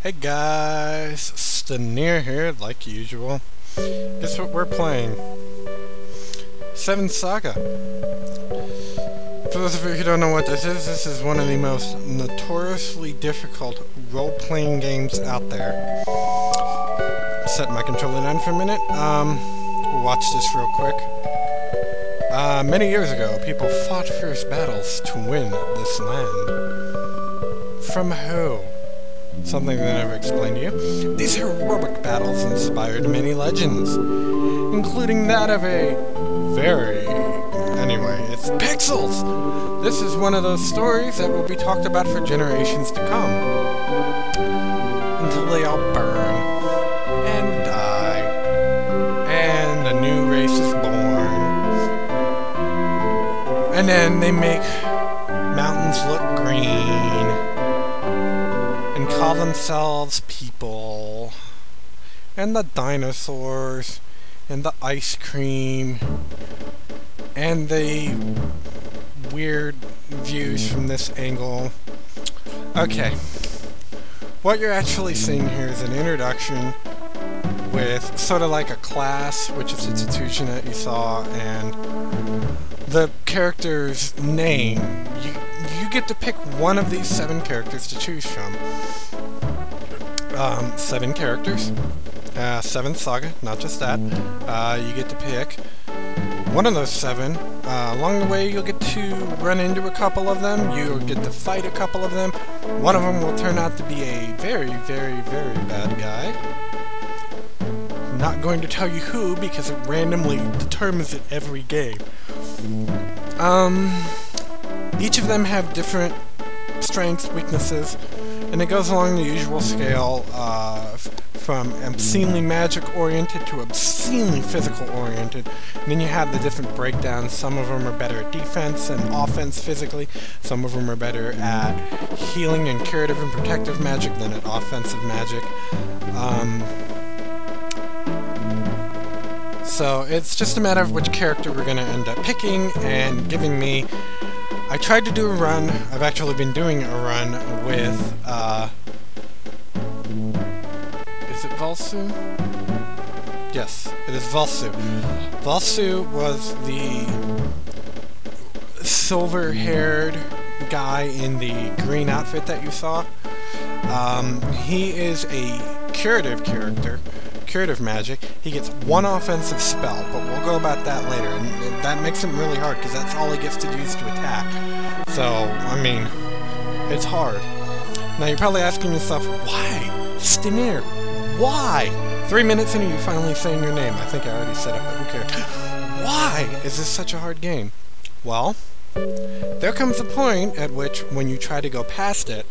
Hey guys, Stanier here, like usual. Guess what we're playing? 7th Saga. For those of you who don't know what this is one of the most notoriously difficult role-playing games out there. Set my controller down for a minute. We'll watch this real quick. Many years ago, people fought fierce battles to win this land. From who? Something they never explained to you. These heroic battles inspired many legends, including that of a Anyway, it's Pixels! This is one of those stories that will be talked about for generations to come. Until they all burn, and die, and a new race is born. And then they make mountains look green, and call themselves people, and the dinosaurs, and the ice cream, and the weird views from this angle. Okay, what you're actually seeing here is an introduction with sort of like a class, which is institution that you saw, and the character's name. You get to pick one of these 7 characters to choose from. 7 characters. 7th Saga, not just that. You get to pick one of those 7. Along the way, you'll get to run into a couple of them. You'll get to fight a couple of them. One of them will turn out to be a very, very, very bad guy. I'm not going to tell you who, because it randomly determines it every game. Each of them have different strengths, weaknesses, and it goes along the usual scale from obscenely magic-oriented to obscenely physical-oriented. And then you have the different breakdowns. Some of them are better at defense and offense physically. Some of them are better at healing and curative and protective magic than at offensive magic. So it's just a matter of which character we're going to end up picking and giving me. I tried to do a run. I've actually been doing a run with, is it Valsu? Yes, it is Valsu. Valsu was the silver-haired guy in the green outfit that you saw. He is a curative character. Curative magic. He gets 1 offensive spell, but we'll go about that later, and that makes him really hard, because that's all he gets to do is to attack. So, I mean, it's hard. Now, you're probably asking yourself, why? Stanier, why? 3 minutes in and you're finally saying your name. I think I already said it, but who cares? Why is this such a hard game? Well, there comes a point at which, when you try to go past it,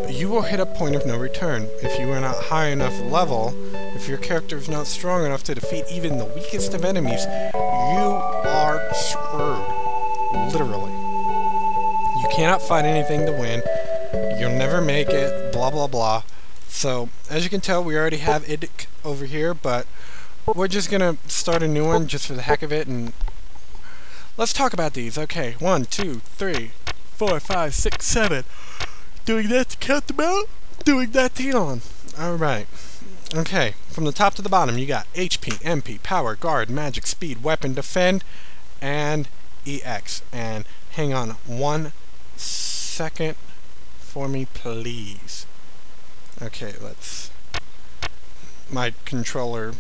you will hit a point of no return. If you are not high enough level, if your character is not strong enough to defeat even the weakest of enemies, you are screwed. Literally. You cannot fight anything to win. You'll never make it, blah blah blah. So, as you can tell, we already have Idik over here, but we're just gonna start a new one just for the heck of it, and let's talk about these. Okay, 1, 2, 3, 4, 5, 6, 7. Doing that to count them out, doing that to yawn. Alright. Okay, from the top to the bottom, you got HP, MP, Power, Guard, Magic, Speed, Weapon, Defend, and EX. And hang on 1 second for me, please. Okay, my controller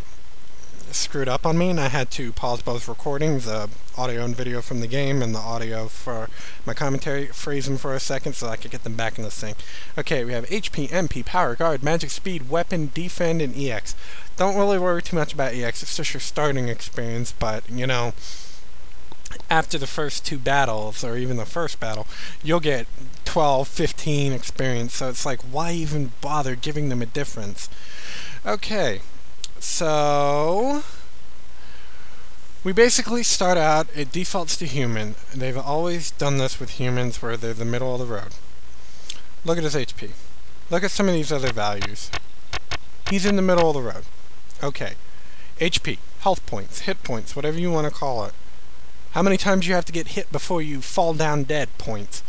screwed up on me, and I had to pause both recordings, the audio and video from the game and the audio for my commentary, freeze them for a second so I could get them back in the sync. Okay, we have HP, MP, Power, Guard, Magic, Speed, Weapon, Defend, and EX. Don't really worry too much about EX, it's just your starting experience, but, you know, after the first 2 battles, or even the first battle, you'll get 12, 15 experience, so it's like, why even bother giving them a difference? Okay. So, we basically start out, it defaults to human. They've always done this with humans where they're the middle of the road. Look at his HP. Look at some of these other values. He's in the middle of the road. Okay. HP, health points, hit points, whatever you want to call it. How many times you have to get hit before you fall down dead points.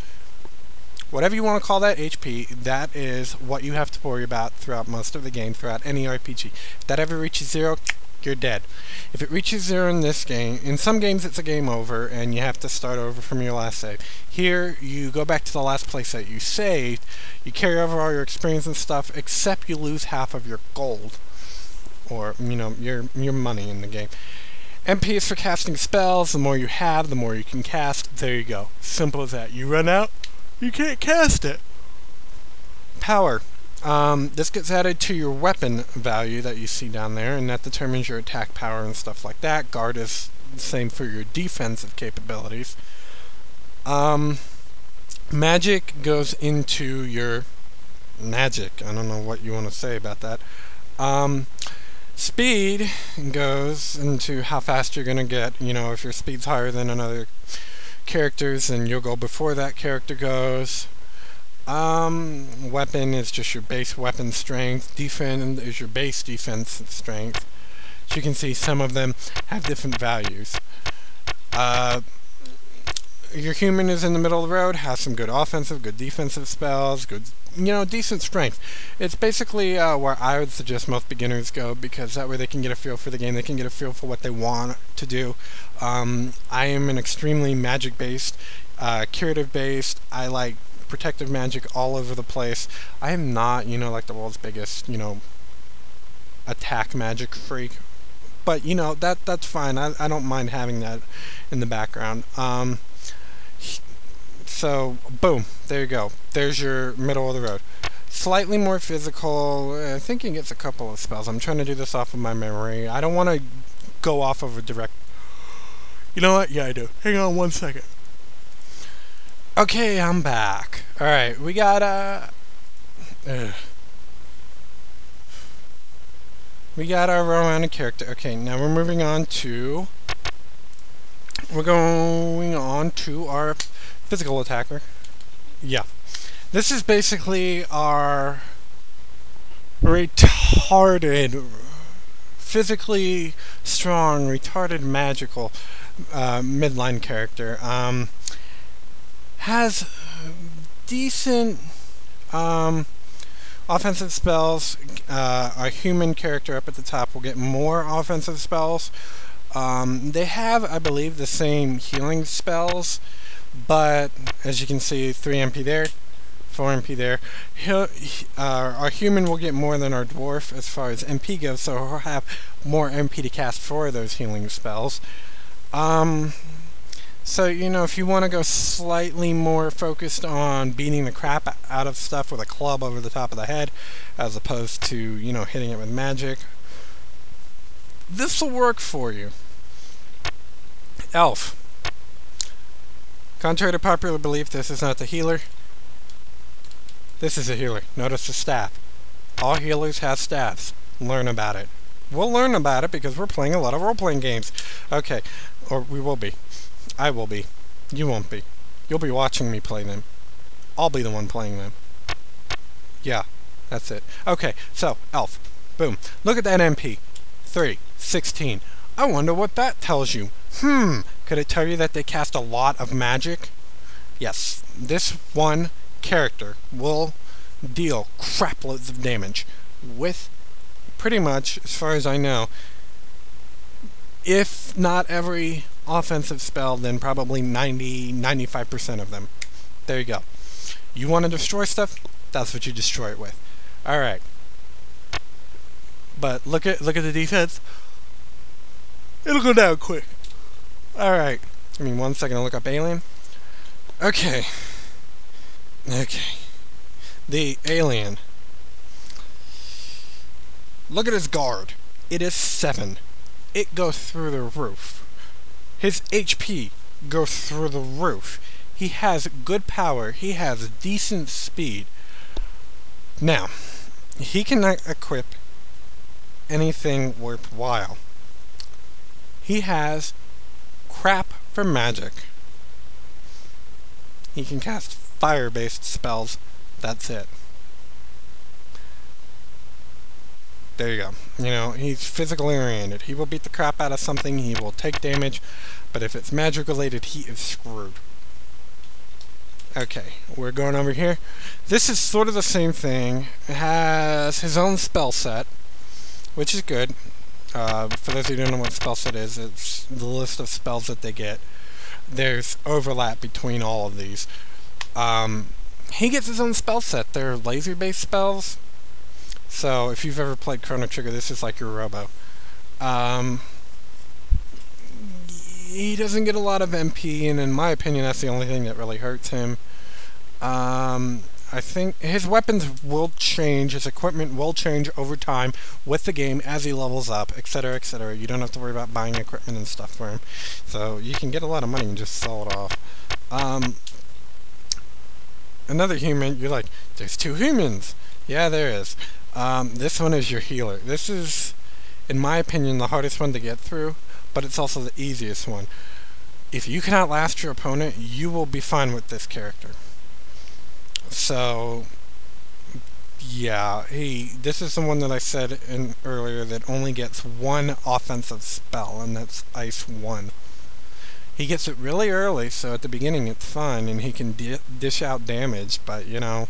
Whatever you want to call that HP, that is what you have to worry about throughout most of the game, throughout any RPG. If that ever reaches 0, you're dead. If it reaches 0 in this game, in some games it's a game over, and you have to start over from your last save. Here, you go back to the last place that you saved, you carry over all your experience and stuff, except you lose half of your gold. Or, you know, your money in the game. MP is for casting spells. The more you have, the more you can cast. There you go. Simple as that. You run out, you can't cast it. Power. This gets added to your weapon value that you see down there, and that determines your attack power and stuff like that. Guard is the same for your defensive capabilities. Magic goes into your magic. I don't know what you want to say about that. Speed goes into how fast you're going to get. You know, if your speed's higher than another character's, then you'll go before that character goes. Weapon is just your base weapon strength. Defense is your base defense strength. As you can see, some of them have different values. Your human is in the middle of the road, has some good offensive, good defensive spells, good, you know, decent strength. It's basically where I would suggest most beginners go, because that way they can get a feel for the game, they can get a feel for what they want to do. I am an extremely magic-based, curative-based. I like protective magic all over the place. I am not, you know, like the world's biggest, you know, attack magic freak. But, you know, that's fine. I don't mind having that in the background. So, boom, there you go. There's your middle of the road. Slightly more physical. I think he gets a couple of spells. I'm trying to do this off of my memory. I don't want to go off of a direct... You know what? Yeah, I do. Hang on one second. Okay, I'm back. Alright, we got, we got our romantic character. Okay, now we're moving on to... We're going on to our physical attacker. Yeah. This is basically our retarded, physically strong, retarded magical midline character. Has decent offensive spells. Our human character up at the top will get more offensive spells. They have, I believe, the same healing spells, but as you can see, 3 MP there, 4 MP there. Our human will get more than our dwarf as far as MP goes, so he'll have more MP to cast for those healing spells. So, you know, if you want to go slightly more focused on beating the crap out of stuff with a club over the top of the head, as opposed to, you know, hitting it with magic, this will work for you. Elf. Contrary to popular belief, this is not the healer. This is a healer. Notice the staff. All healers have staffs. Learn about it. We'll learn about it because we're playing a lot of role-playing games. Okay. Or we will be. I will be. You won't be. You'll be watching me play them. I'll be the one playing them. Yeah. That's it. Okay. So, Elf. Boom. Look at that MP. 3. 16. I wonder what that tells you. Could it tell you that they cast a lot of magic? Yes. This one character will deal craploads of damage with pretty much, as far as I know, if not every offensive spell, then probably 90-95% of them. There you go. You want to destroy stuff? That's what you destroy it with. Alright. But look at the defense. It'll go down quick. Alright. Give me 1 second to look up alien. Okay. Okay. The alien. Look at his guard. It is 7. It goes through the roof. His HP goes through the roof. He has good power. He has decent speed. Now, he cannot equip anything worthwhile. He has crap for magic. He can cast fire-based spells. That's it. There you go. You know, he's physically oriented. He will beat the crap out of something. He will take damage. But if it's magic related, he is screwed. Okay, we're going over here. This is sort of the same thing. It has his own spell set, which is good. For those who don't know what spell set is, it's the list of spells that they get. There's overlap between all of these. He gets his own spell set. They're laser-based spells. So if you've ever played Chrono Trigger, this is like your Robo. He doesn't get a lot of MP, and in my opinion, that's the only thing that really hurts him. I think his weapons will change, his equipment will change over time with the game as he levels up, etc., etc. You don't have to worry about buying equipment and stuff for him. So you can get a lot of money and just sell it off. Another human, you're like, there's two humans. Yeah, there is. This one is your healer. This is, in my opinion, the hardest one to get through, but it's also the easiest one. If you can outlast your opponent, you will be fine with this character. So, yeah, this is the one that I said earlier that only gets one offensive spell, and that's Ice 1. He gets it really early, so at the beginning it's fun, and he can dish out damage, but, you know,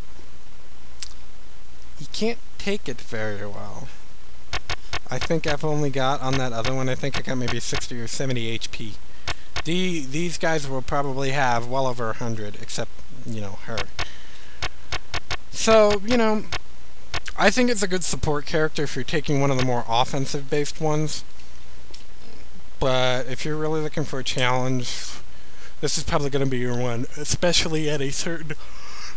he can't take it very well. I think I've only got, on that other one, I think I got maybe 60 or 70 HP. These guys will probably have well over 100, except, you know, her. So, you know, I think it's a good support character if you're taking one of the more offensive-based ones. But if you're really looking for a challenge, this is probably going to be your one, especially at a certain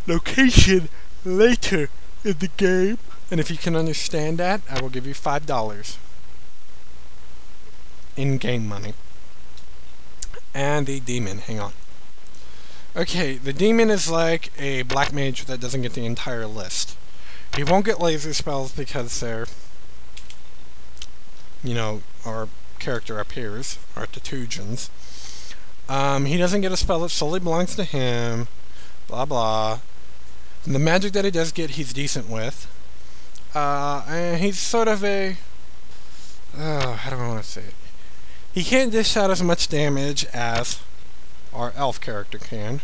location later in the game. And if you can understand that, I will give you $5 in-game money. And the demon, hang on. Okay, the demon is like a black mage that doesn't get the entire list. He won't get laser spells because they're, you know, our character appears, Artitugens. He doesn't get a spell that solely belongs to him, blah blah. And the magic that he does get, he's decent with. And he's sort of a, how do I want to say it? He can't dish out as much damage as our elf character can.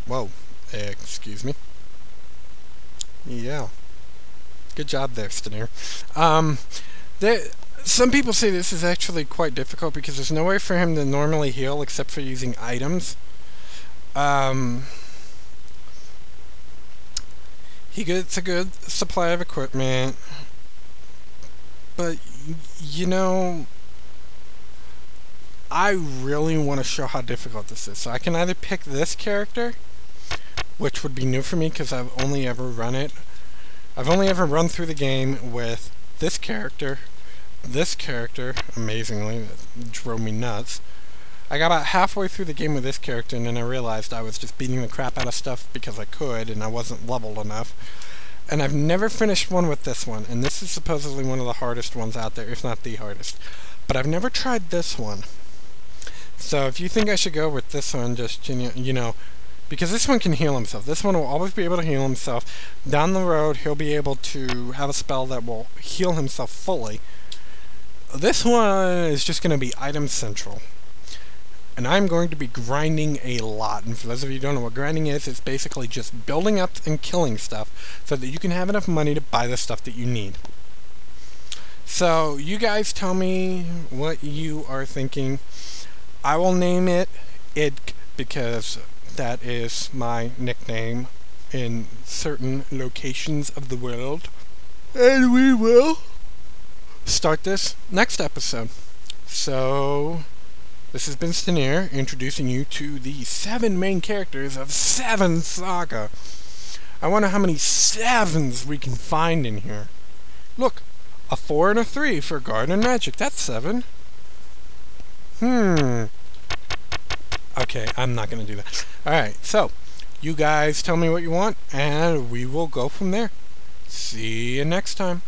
Whoa, excuse me. Yeah. Good job there, Stener. Some people say this is actually quite difficult because there's no way for him to normally heal except for using items. He gets a good supply of equipment, but, you know, I really want to show how difficult this is. So I can either pick this character, which would be new for me because I've only ever run it. I've only ever run through the game with this character, amazingly, that drove me nuts. I got about halfway through the game with this character, and then I realized I was just beating the crap out of stuff because I could, and I wasn't leveled enough. And I've never finished one with this one, and this is supposedly one of the hardest ones out there, if not the hardest. But I've never tried this one. So if you think I should go with this one, just, you know, because this one can heal himself. This one will always be able to heal himself. Down the road, he'll be able to have a spell that will heal himself fully. This one is just going to be item central. And I'm going to be grinding a lot. And for those of you who don't know what grinding is, it's basically just building up and killing stuff so that you can have enough money to buy the stuff that you need. So, you guys tell me what you are thinking. I will name it Idk because that is my nickname in certain locations of the world. And we will start this next episode. So, this has been Stener introducing you to the 7 main characters of 7th Saga. I wonder how many 7s we can find in here. Look, a 4 and a 3 for Guard and Magic. That's 7. Okay, I'm not going to do that. Alright, so, you guys tell me what you want, and we will go from there. See you next time.